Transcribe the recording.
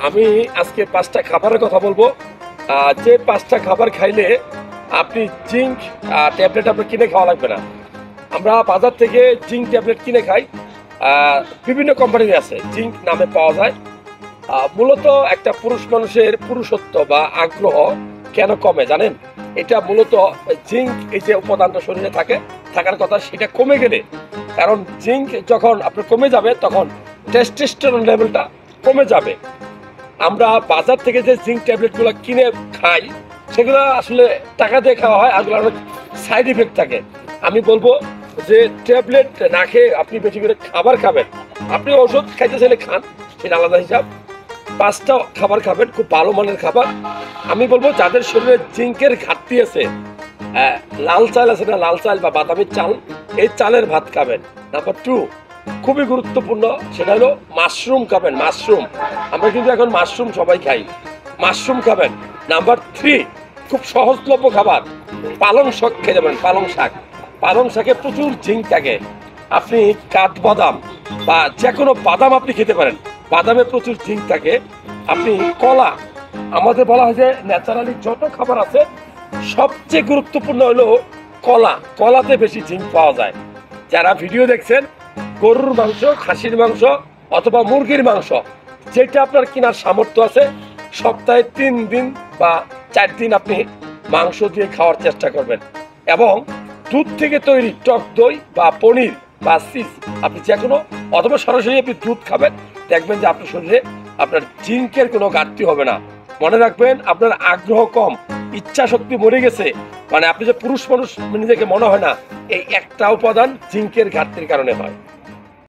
আমি আজকে 5টা খাবারের কথা বলবো। যে 5টা খাবার খাইলে আপনি জিঙ্ক ট্যাবলেট আপনার কিনে খাওয়া লাগবে না। আমরা বাজার থেকে জিঙ্ক ট্যাবলেট কিনে খাই, বিভিন্ন কোম্পানির আছে, জিঙ্ক নামে পাওয়া যায়। মূলত একটা পুরুষ মানুষের পুরুষত্ব বা আগ্রহ কেন কমে জানেন? এটা মূলত জিঙ্ক, এই যে উপাদানটা শরীরে থাকার কথা, সেটা কমে গেলে, কারণ জিঙ্ক যখন আপনার কমে যাবে তখন টেস্টোস্টেরন লেভেলটা কমে যাবে। আমরা বাজার থেকে যে জিঙ্ক ট্যাবলেটগুলো কিনে খাই সেগুলো আসলে টাকা দিয়ে খাওয়া হয়, আর অনেক সাইড ইফেক্ট থাকে। আমি বলবো যে ট্যাবলেট না খেয়ে আপনি বেশি করে খাবার খাবেন। আপনি ওষুধ খাইতে চাইলে খান, সেটা আলাদা হিসাব। 5টা খাবার খাবেন, খুব ভালো মানের খাবার। আমি বলবো যাদের শরীরে জিঙ্কের ঘাটতি আছে, লাল চাল আছে না, লাল চাল বা বাদামি চাল, এই চালের ভাত খাবেন। নাম্বার 2 খুবই গুরুত্বপূর্ণ, সেটা হলো মাশরুম খাবেন। মাশরুম, আমরা কিন্তু এখন মাশরুম সবাই খাই, মাশরুম খাবেন। নাম্বার 3 খুব সহজলভ্য খাবার, পালং শাক খেয়ে যাবেন। পালং শাকে প্রচুর জিঙ্ক থাকে। আপনি কাঠবাদাম বা যে কোনো বাদাম আপনি খেতে পারেন, বাদামে প্রচুর জিঙ্ক থাকে। আপনি কলা, আমাদের বলা হয় যে ন্যাচারালি যত খাবার আছে সবচেয়ে গুরুত্বপূর্ণ হলো কলাতে বেশি জিঙ্ক পাওয়া যায়। যারা ভিডিও দেখছেন, গরুর মাংস, খাসির মাংস অথবা মুরগির মাংস, যেটা আপনার কেনার সামর্থ্য আছে, সপ্তাহে 3 দিন বা 4 দিন আপনি মাংস দিয়ে খাওয়ার চেষ্টা করবেন। এবং দুধ থেকে তৈরি টক দই বা পনির বা চিজ, আপনি যে কোনো, অথবা সরাসরি আপনি দুধ খাবেন, দেখবেন যে আপনার শরীরে আপনার জিঙ্কের কোনো ঘাটতি হবে না। মনে রাখবেন, আপনার আগ্রহ কম, ইচ্ছা শক্তি মরে গেছে, মানে আপনি যে পুরুষ মানুষ নিজেকে মনে হয় না, এই একটা উপাদান জিঙ্কের ঘাটতির কারণে হয়।